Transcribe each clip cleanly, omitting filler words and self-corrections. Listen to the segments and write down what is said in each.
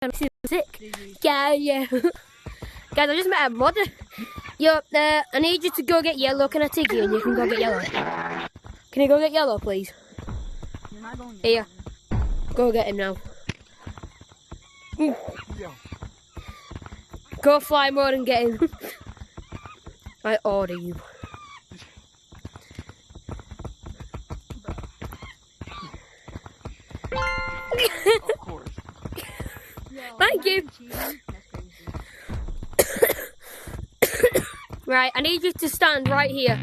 I'm super sick. Yeah. Guys, I just met a modder. Yo, I need you to go get yellow. Can I take you and you can go get yellow? Can you go get yellow, please? You're not going Here. Go get him now. Go fly mode and get him. I order you. Of course. Thank you. Right, I need you to stand right here.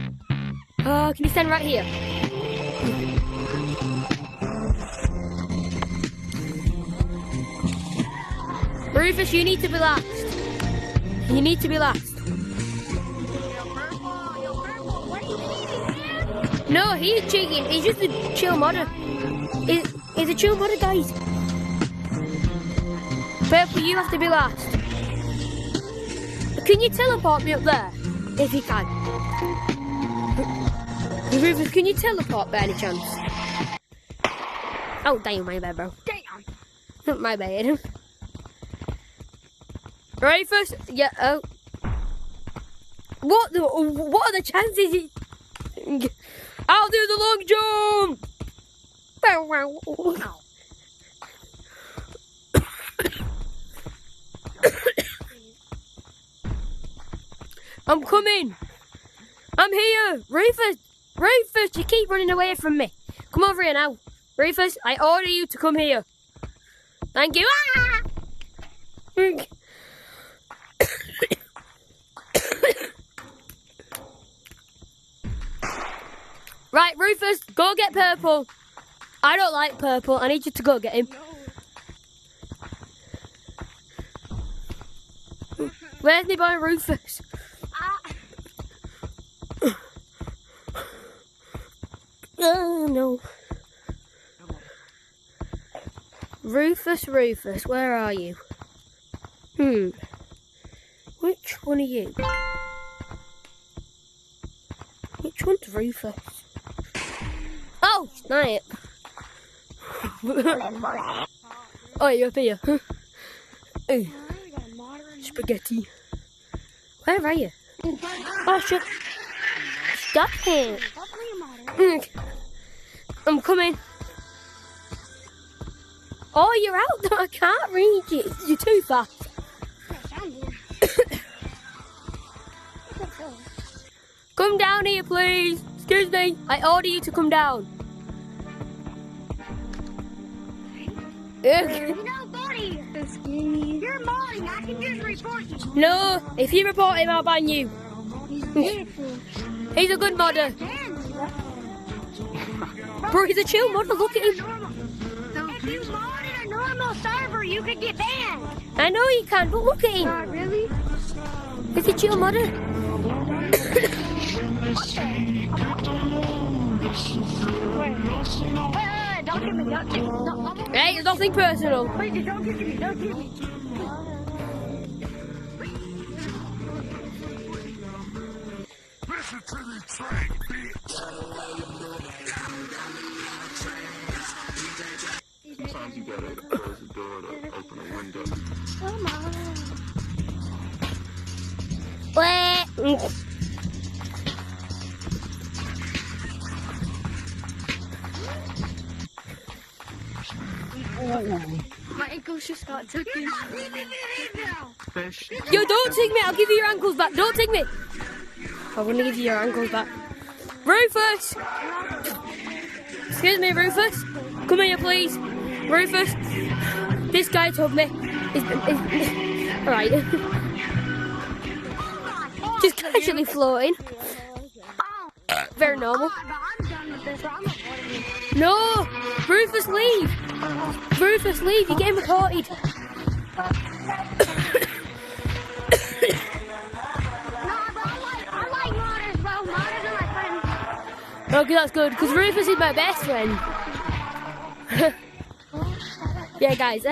Oh, can you stand right here? Rufus, you need to be last. You need to be last. No, he's cheating. He's just a chill modder. He's a chill modder, guys. Purple, you have to be last. Can you teleport me up there? If you can. Rufus, can you teleport by any chance? Oh, damn, my bad, bro. Damn. My bad. Rufus, yeah, oh. What are the chances? I'll do the long jump! I'm coming! I'm here! Rufus! Rufus, you keep running away from me. Come over here now. Rufus, I order you to come here. Thank you. Ah! Right, Rufus, go get purple. I don't like purple. I need you to go get him. Where's my boy Rufus? Oh no. Rufus, where are you? Which one are you? Which one's Rufus? Oh, snipe. Oh, you're up here. Hey. Spaghetti. Where are you? Oh, shit. Stop it. I'm coming. Oh, you're out there. I can't read you. You're too fast. Come down here, please. Excuse me. I order you to come down. You know, buddy, you're modding. I can just report you. No, if you report him, I'll ban you. He's a good modder. Bro, he's a chill modder. Look at him. If you mod in a normal server, you could get banned. I know you can, but look at him. Not really? He's a chill modder. Don't give me, don't give me. No, Hey, it's nothing personal. wait, don't give me, don't give me. Listen to the track, bitch. Sometimes you gotta close the door to open the window. Come on. What? My ankles just got taken. Fish. Yo, don't take me. I'll give you your ankles back. Don't take me. I'm going to give you your ankles back. Rufus! Excuse me, Rufus. Come here, please. Rufus. This guy told me. Alright. Just casually floating. Very normal. I'm done with this. I'm not playing it. No! Rufus, leave! Rufus, leave. You're getting reported. No, but I like modders, bro. Modders are my friends. Okay, that's good, because Rufus is my best friend. Yeah, guys,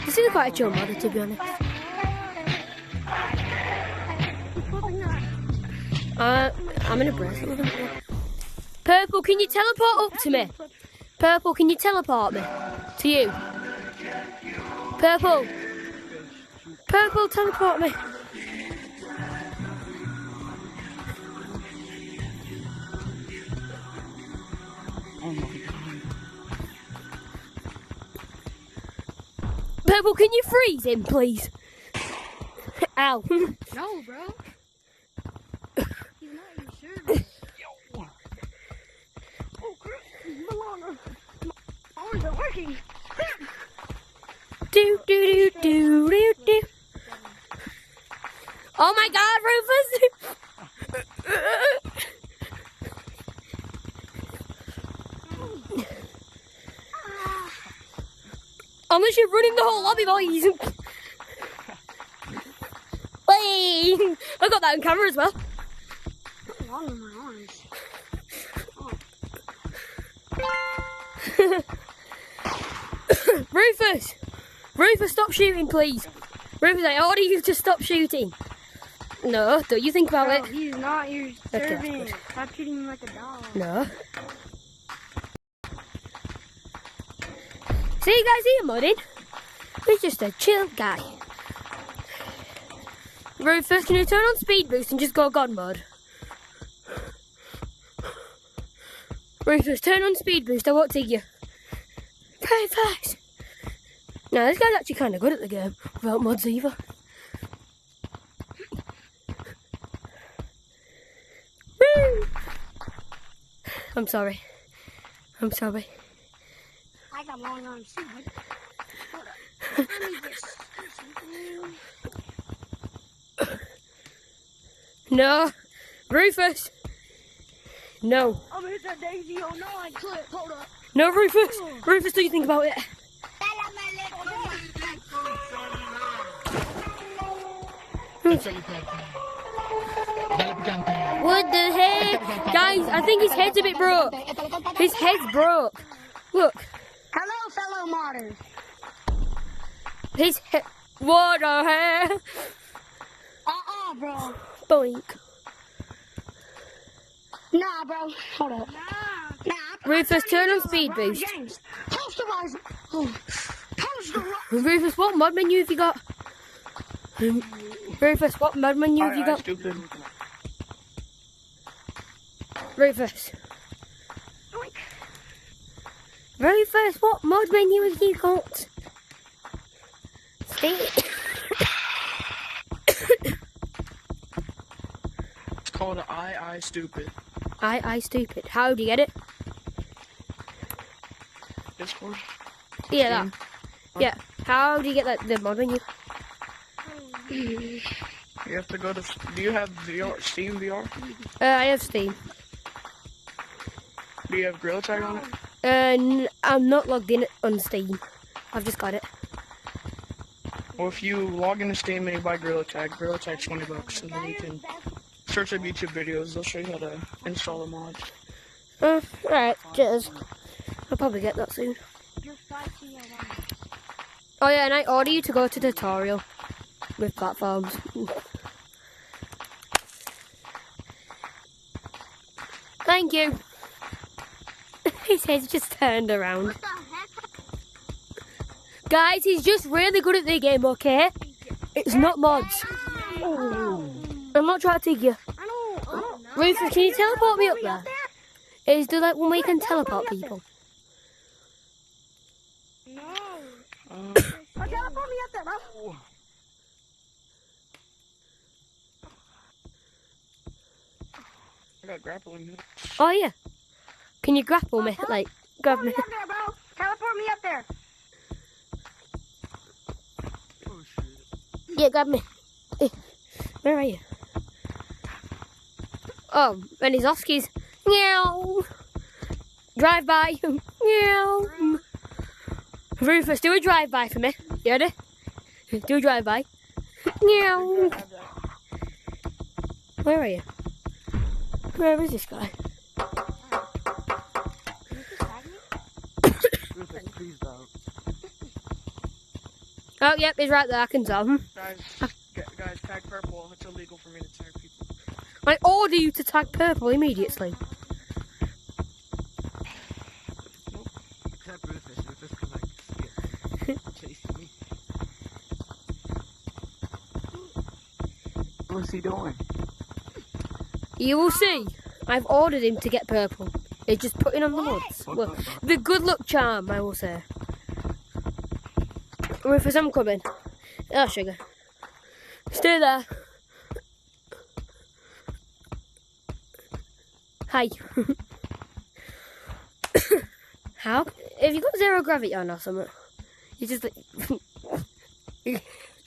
this is quite a chill modder, to be honest. I'm in a bracelet with him. Purple, can you teleport up to me? Purple, can you teleport me? To you? Purple, Purple, teleport me. Oh my god. Purple, can you freeze him, please? Ow. No, bro. He's not even sure. Oh, Chris, Milana. My arms are working. Do, do, do, do, do, do. Oh my god, Rufus! I'm literally running the whole lobby, boys. Wait, I got that on camera as well. What's wrong with my arms? Rufus, stop shooting, please. Rufus, I order you to stop shooting. No, don't you think about Bro, it? he's not your Okay, servant. Stop treating him like a dog. No. See you guys here, mudding. He's just a chill guy. Rufus, can you turn on speed boost and just go God mode? Rufus, turn on speed boost, I won't take you. Very fast. Now, this guy's actually kind of good at the game, without mods either. Woo! I'm sorry. I got long arms too, bud. Hold up. Let me just do something. No. Rufus. No. I'm gonna hit that Daisy 09 clip. Hold up. No, Rufus. Rufus, do you think about it? What the heck? Guys, I think his head's a bit broke. His head's broke. Look. Hello, fellow modders. His head. What the heck? Bro. Boink. Nah, bro. Hold up. Nah. Rufus, turn on speed boost. James, posterize. Posterize. Rufus, what mod menu have you got? Rufus, what mod menu have you got? Stupid. Rufus. Rufus, what mod menu have you got? Stay. It's called I Stupid. I stupid. How do you get it? Discord. Yeah, that. Yeah. How do you get that the mod menu? You have to go to. Do you have VR? Steam VR? I have Steam. Do you have Gorilla Tag on it? I'm not logged in on Steam. I've just got it. Well, if you log into Steam and you buy Gorilla Tag's $20, and then you can search up YouTube videos. They'll show you how to install the mods. Alright, cheers. I'll probably get that soon. Oh yeah, and I order you to go to tutorial with platforms. Thank you. His head's just turned around. Guys, he's just really good at the game, okay? It's not mods. I'm not trying to take you. Rufus, can you teleport me up there? Is there like one way you can teleport people? No. Teleport me up there, bro. I got grappling hooks. Oh yeah. Can you grapple me? Like, grab me. Teleport me up there, bro. Teleport me up there. Yeah, grab me. Where are you? Oh, and his Oskies. Meow. Drive by. Meow. Rufus, do a drive by for me. You ready? Do a drive by. Meow. Where are you? Where is this guy? Oh, yep, he's right there. I can tell him. Guys, tag purple. It's illegal for me to tag people. I order you to tag purple immediately. Except Rufus. Rufus can like skip chasing me. What's he doing? You will see. I've ordered him to get purple. He's just putting on the mods. Well, the good luck charm, I will say. Rufus, I'm coming. Oh, sugar. Stay there. Hi. How? Have you got zero gravity on or something? You just like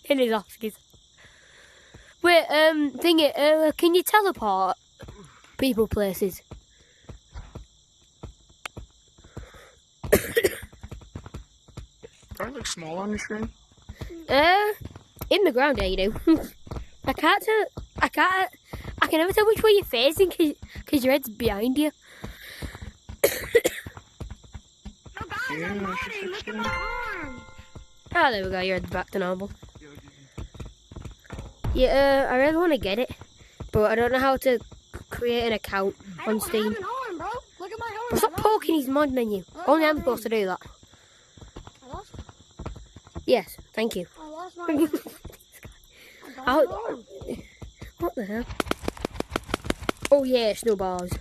in his office. Wait, thingy, can you teleport people places? Do I look small on the screen? In the ground, yeah, you do. I can't tell. I can never tell which way you're facing because your head's behind you. Oh, guys, I'm running. Look at my arm. Oh, there we go. Your head's back to normal. Yeah, I really want to get it, but I don't know how to create an account I on don't Steam. have an arm, bro. Look at my arm. Stop poking his mod menu. Only I'm supposed to do that. I lost, Yes, thank you. I lost my arm. Oh, what the hell? Oh yeah, snowballs.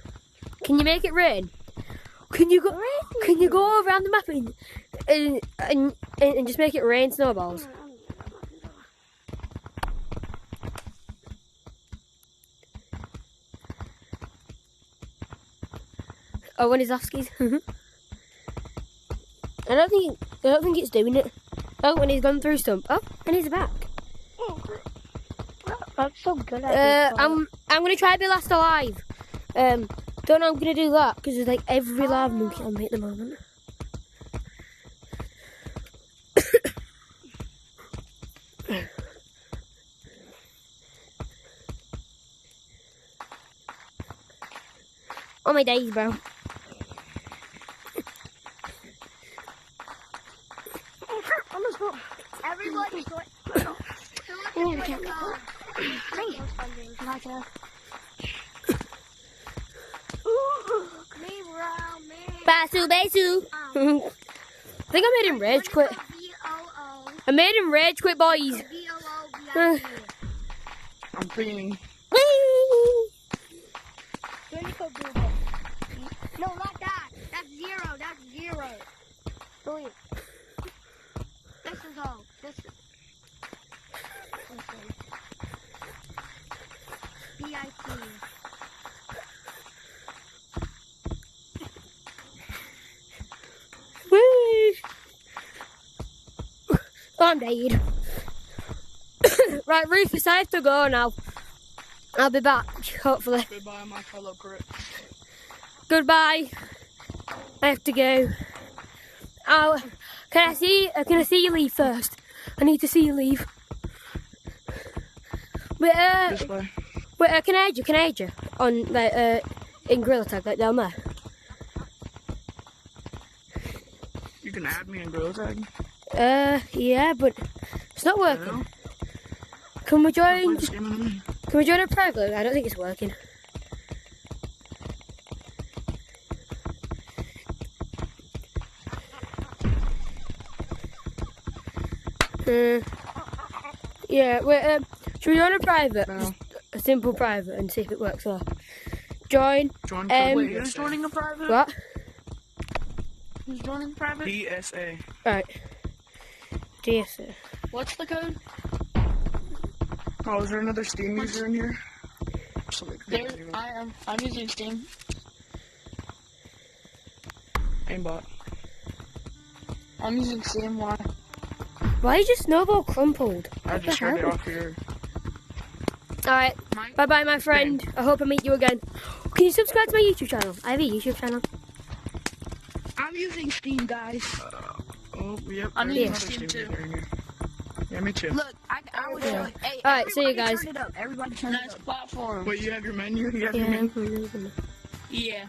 Can you make it rain? Can you go? Can you go around the map and just make it rain snowballs? Oh, when he's Oskies. I don't think it's doing it. Oh, when he's gone through stump. Oh, and he's back. I'm so good at I'm gonna try to be last alive. Don't know I'm gonna do that because there's like every lava monkey on me at the moment. Oh my days, bro. Everybody, Basu, Basu. I think I made him rage quit. I made him rage quit, boys. I'm feeling. No, not that. That's zero. That's zero. Wait. This is all. This is. BIP. Woo! Oh, I'm dead. Right, Rufus, I have to go now. I'll be back, hopefully. Goodbye, my fellow crit. Goodbye. I have to go. Oh, can I see you leave first? I need to see you leave. Wait, This way. can I aid you? On, like, in Gorilla Tag, like down there? You can add me in Gorilla Tag. Yeah, but it's not working. Can we join? Can we join a private? I don't think it's working. Yeah, wait, should we join a private? No. Just a simple private and see if it works there. Join. Wait, who's joining a private? What? Who's joining private? DSA. Right. DSA. What's the code? Oh, is there another Steam user in here? I am. I'm using Steam. Aimbot. I'm using Steam. Why? Why is your snowball crumpled? I What just the heard it hell? off here. Alright. Bye bye, my friend. I hope I meet you again. Can you subscribe to my YouTube channel? I have a YouTube channel. I'm using Steam, guys. Oh, yep. I'm there's using another Steam, user too. in here. Yeah, me too. Look, I would Yeah. Hey, Alright, see you everybody guys. turn it up. Everybody turn it up. Platform. Wait, you have your menu? You have your Yeah. menu? Yeah.